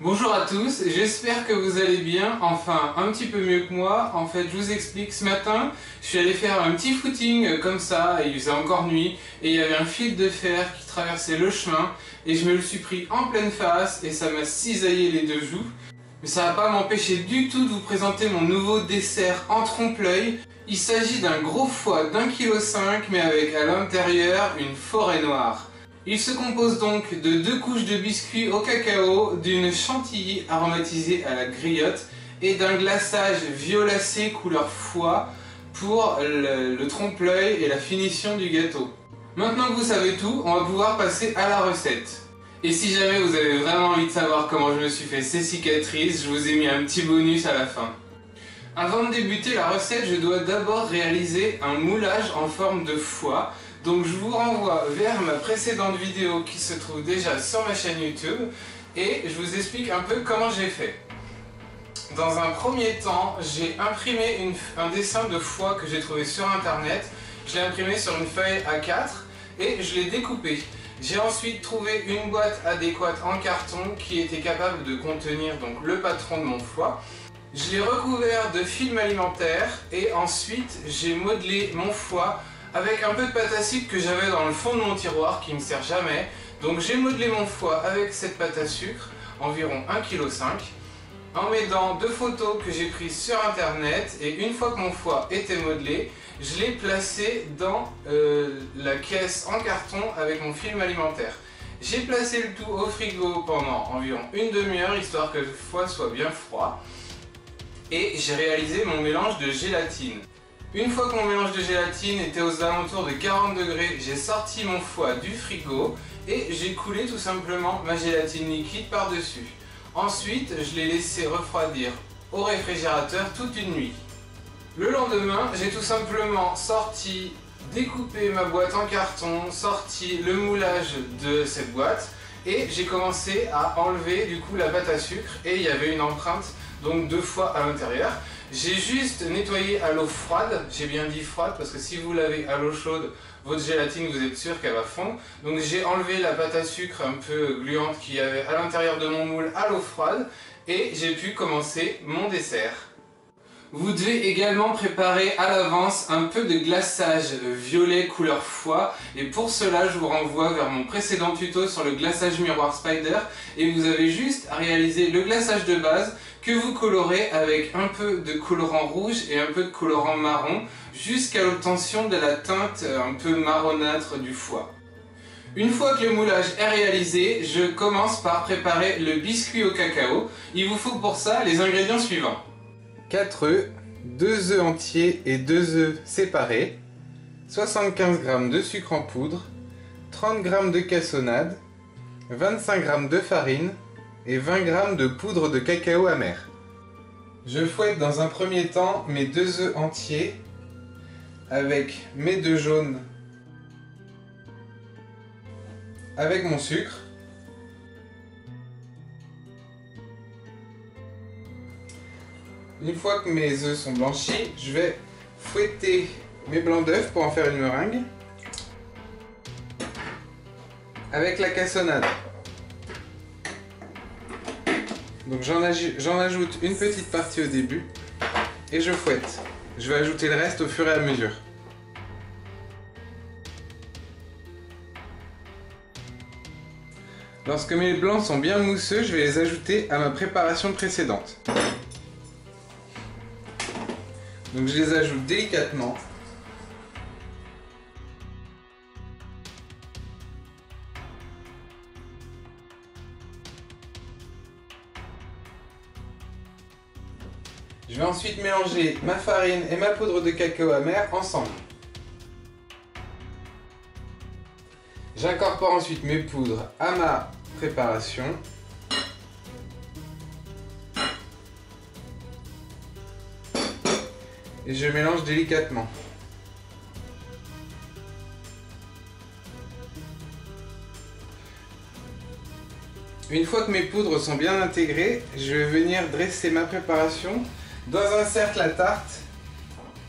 Bonjour à tous, j'espère que vous allez bien, enfin un petit peu mieux que moi. En fait, je vous explique, ce matin, je suis allé faire un petit footing comme ça, et il faisait encore nuit, et il y avait un fil de fer qui traversait le chemin, et je me le suis pris en pleine face, et ça m'a cisaillé les deux joues. Mais ça va pas m'empêcher du tout de vous présenter mon nouveau dessert en trompe-l'œil. Il s'agit d'un gros foie d'1,5 kg, mais avec à l'intérieur une forêt noire. Il se compose donc de 2 couches de biscuits au cacao, d'une chantilly aromatisée à la griotte et d'un glaçage violacé couleur foie pour le trompe-l'œil et la finition du gâteau. Maintenant que vous savez tout, on va pouvoir passer à la recette. Et si jamais vous avez vraiment envie de savoir comment je me suis fait ces cicatrices, je vous ai mis un petit bonus à la fin. Avant de débuter la recette, je dois d'abord réaliser un moulage en forme de foie. Donc je vous renvoie vers ma précédente vidéo qui se trouve déjà sur ma chaîne YouTube et je vous explique un peu comment j'ai fait. Dans un premier temps, j'ai imprimé un dessin de foie que j'ai trouvé sur internet. Je l'ai imprimé sur une feuille A4 et je l'ai découpé. J'ai ensuite trouvé une boîte adéquate en carton qui était capable de contenir donc le patron de mon foie. Je l'ai recouvert de film alimentaire et ensuite j'ai modelé mon foie avec un peu de pâte à sucre que j'avais dans le fond de mon tiroir qui ne me sert jamais. Donc j'ai modelé mon foie avec cette pâte à sucre, environ 1,5 kg, en mettant 2 photos que j'ai prises sur internet, et une fois que mon foie était modelé, je l'ai placé dans la caisse en carton avec mon film alimentaire. J'ai placé le tout au frigo pendant environ une demi-heure histoire que le foie soit bien froid et j'ai réalisé mon mélange de gélatine. Une fois que mon mélange de gélatine était aux alentours de 40 degrés, j'ai sorti mon foie du frigo et j'ai coulé tout simplement ma gélatine liquide par-dessus. Ensuite, je l'ai laissé refroidir au réfrigérateur toute une nuit. Le lendemain, j'ai tout simplement découpé ma boîte en carton, sorti le moulage de cette boîte et j'ai commencé à enlever du coup la pâte à sucre et il y avait une empreinte donc de foie à l'intérieur. J'ai juste nettoyé à l'eau froide, j'ai bien dit froide parce que si vous l'avez à l'eau chaude, votre gélatine vous êtes sûr qu'elle va fondre. Donc j'ai enlevé la pâte à sucre un peu gluante qu'il y avait à l'intérieur de mon moule à l'eau froide et j'ai pu commencer mon dessert. Vous devez également préparer à l'avance un peu de glaçage violet couleur foie et pour cela je vous renvoie vers mon précédent tuto sur le glaçage miroir Spider et vous avez juste à réaliser le glaçage de base que vous colorez avec un peu de colorant rouge et un peu de colorant marron jusqu'à l'obtention de la teinte un peu marronâtre du foie. Une fois que le moulage est réalisé, je commence par préparer le biscuit au cacao. Il vous faut pour ça les ingrédients suivants: 4 œufs, 2 œufs entiers et 2 œufs séparés, 75 g de sucre en poudre, 30 g de cassonade, 25 g de farine et 20 g de poudre de cacao amer. Je fouette dans un premier temps mes 2 œufs entiers avec mes 2 jaunes avec mon sucre. Une fois que mes œufs sont blanchis, je vais fouetter mes blancs d'œufs pour en faire une meringue avec la cassonade. Donc j'en ajoute une petite partie au début et je fouette. Je vais ajouter le reste au fur et à mesure. Lorsque mes blancs sont bien mousseux, je vais les ajouter à ma préparation précédente. Donc je les ajoute délicatement. Je vais ensuite mélanger ma farine et ma poudre de cacao amer ensemble. J'incorpore ensuite mes poudres à ma préparation. Et je mélange délicatement. Une fois que mes poudres sont bien intégrées, je vais venir dresser ma préparation dans un cercle à tarte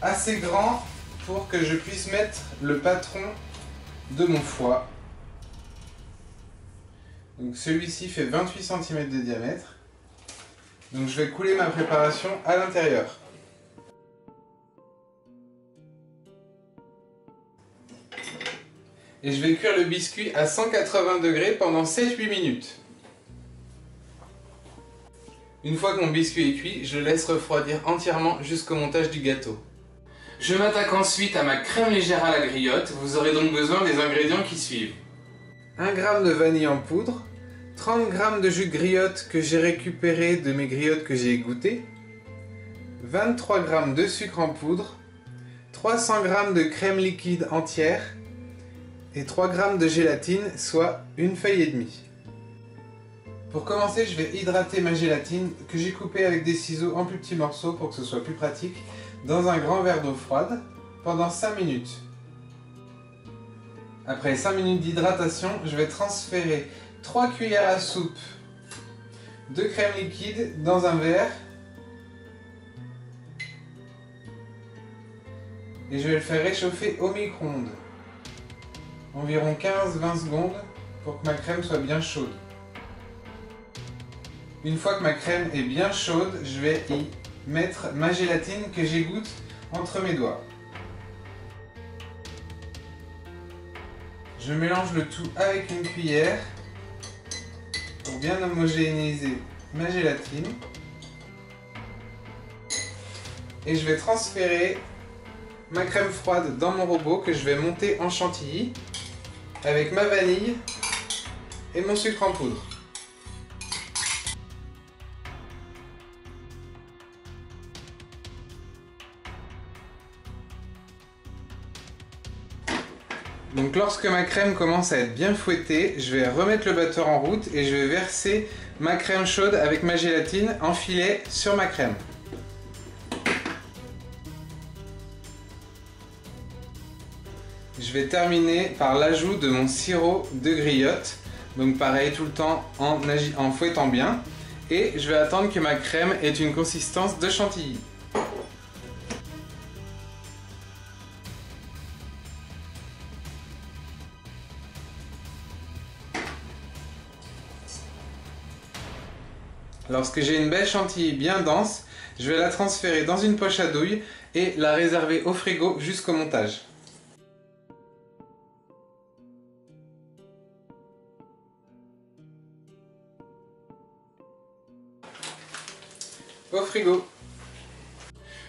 assez grand pour que je puisse mettre le patron de mon foie. Donc celui-ci fait 28 cm de diamètre. Donc je vais couler ma préparation à l'intérieur. Et je vais cuire le biscuit à 180 degrés pendant 7-8 minutes. Une fois que mon biscuit est cuit, je le laisse refroidir entièrement jusqu'au montage du gâteau. Je m'attaque ensuite à ma crème légère à la griotte. Vous aurez donc besoin des ingrédients qui suivent. 1 g de vanille en poudre, 30 g de jus de griotte que j'ai récupéré de mes griottes que j'ai égouttées, 23 g de sucre en poudre, 300 g de crème liquide entière et 3 g de gélatine, soit une feuille et demie. Pour commencer, je vais hydrater ma gélatine que j'ai coupée avec des ciseaux en plus petits morceaux pour que ce soit plus pratique dans un grand verre d'eau froide pendant 5 minutes. Après 5 minutes d'hydratation, je vais transférer 3 cuillères à soupe de crème liquide dans un verre et je vais le faire réchauffer au micro-ondes. Environ 15-20 secondes pour que ma crème soit bien chaude. Une fois que ma crème est bien chaude, je vais y mettre ma gélatine que j'égoutte entre mes doigts. Je mélange le tout avec une cuillère pour bien homogénéiser ma gélatine. Et je vais transférer ma crème froide dans mon robot que je vais monter en chantilly avec ma vanille et mon sucre en poudre. Donc lorsque ma crème commence à être bien fouettée, je vais remettre le batteur en route et je vais verser ma crème chaude avec ma gélatine en filet sur ma crème. Je vais terminer par l'ajout de mon sirop de griotte. Donc pareil, tout le temps en fouettant bien. Et je vais attendre que ma crème ait une consistance de chantilly. Lorsque j'ai une belle chantilly bien dense, je vais la transférer dans une poche à douille et la réserver au frigo jusqu'au montage. Au frigo.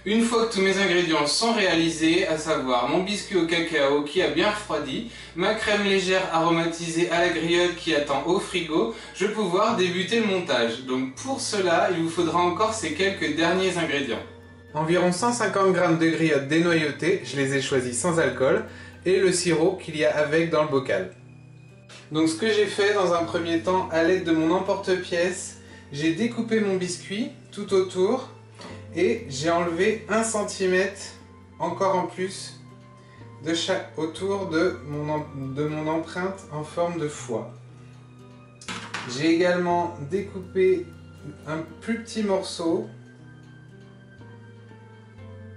Une fois que tous mes ingrédients sont réalisés, à savoir mon biscuit au cacao qui a bien refroidi, ma crème légère aromatisée à la griotte qui attend au frigo, je vais pouvoir débuter le montage. Donc pour cela, il vous faudra encore ces quelques derniers ingrédients. Environ 150 g de griotte dénoyautée, je les ai choisis sans alcool, et le sirop qu'il y a avec dans le bocal. Donc ce que j'ai fait dans un premier temps, à l'aide de mon emporte-pièce, j'ai découpé mon biscuit tout autour, et j'ai enlevé 1 cm encore en plus autour de mon empreinte en forme de foie. J'ai également découpé un plus petit morceau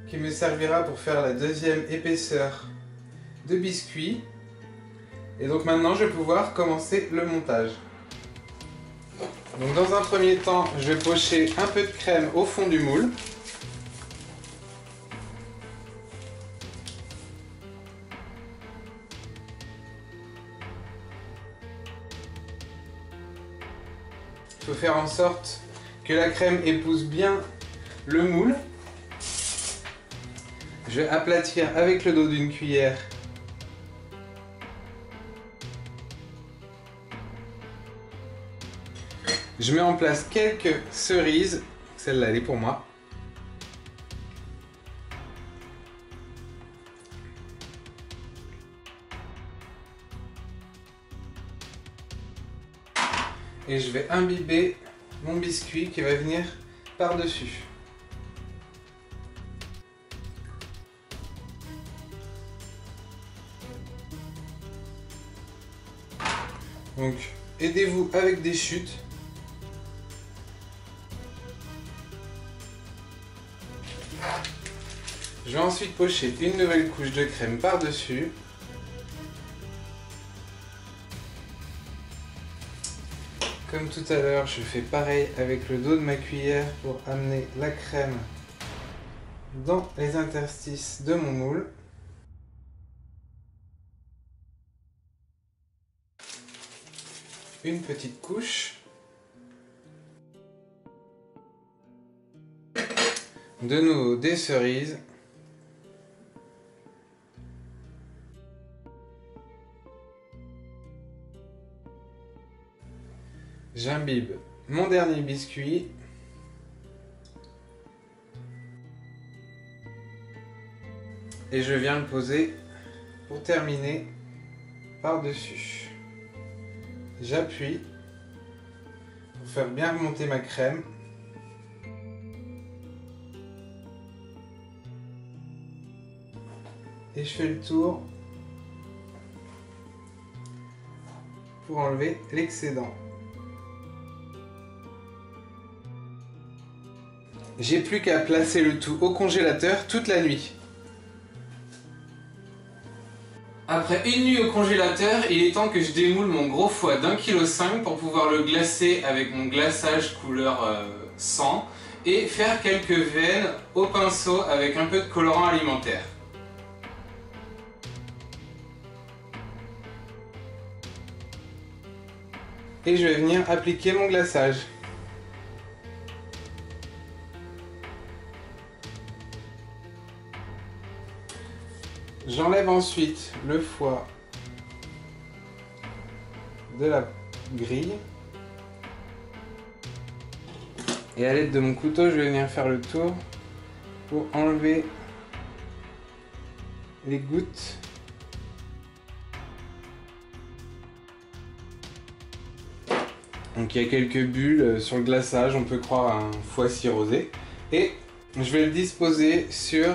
qui me servira pour faire la deuxième épaisseur de biscuit. Et donc maintenant je vais pouvoir commencer le montage. Donc dans un premier temps, je vais pocher un peu de crème au fond du moule. Il faut faire en sorte que la crème épouse bien le moule. Je vais aplatir avec le dos d'une cuillère . Je mets en place quelques cerises, celle-là elle est pour moi. Et je vais imbiber mon biscuit qui va venir par-dessus. Donc aidez-vous avec des chutes. Je vais ensuite pocher une nouvelle couche de crème par-dessus. Comme tout à l'heure, je fais pareil avec le dos de ma cuillère pour amener la crème dans les interstices de mon moule. Une petite couche. De nouveau des cerises. J'imbibe mon dernier biscuit. Et je viens le poser pour terminer par-dessus. J'appuie pour faire bien remonter ma crème. Et je fais le tour pour enlever l'excédent. J'ai plus qu'à placer le tout au congélateur toute la nuit. Après une nuit au congélateur, il est temps que je démoule mon gros foie d'1,5 kg pour pouvoir le glacer avec mon glaçage couleur sang et faire quelques veines au pinceau avec un peu de colorant alimentaire. Et je vais venir appliquer mon glaçage. J'enlève ensuite le foie de la grille. Et à l'aide de mon couteau, je vais venir faire le tour pour enlever les gouttes. Donc il y a quelques bulles sur le glaçage, on peut croire un foie cirrhosé. Et je vais le disposer sur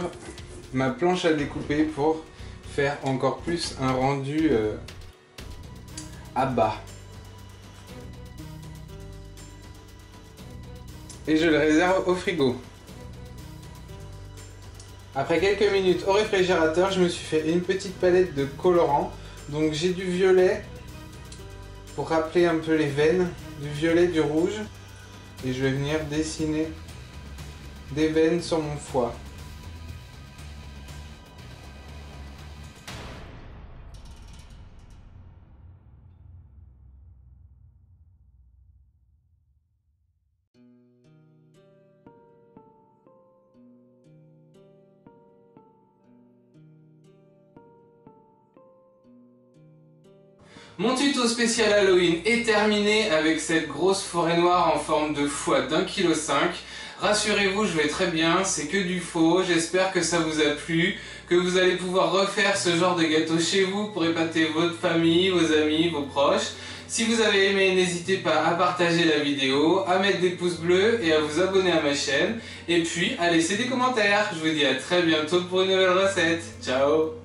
ma planche à découper pour faire encore plus un rendu à bas. Et je le réserve au frigo. Après quelques minutes au réfrigérateur, je me suis fait une petite palette de colorants. Donc j'ai du violet pour rappeler un peu les veines, du violet, du rouge. Et je vais venir dessiner des veines sur mon foie. Mon tuto spécial Halloween est terminé avec cette grosse forêt noire en forme de foie d'1,5 kg. Rassurez-vous, je vais très bien, c'est que du faux. J'espère que ça vous a plu, que vous allez pouvoir refaire ce genre de gâteau chez vous pour épater votre famille, vos amis, vos proches. Si vous avez aimé, n'hésitez pas à partager la vidéo, à mettre des pouces bleus et à vous abonner à ma chaîne. Et puis à laisser des commentaires. Je vous dis à très bientôt pour une nouvelle recette. Ciao!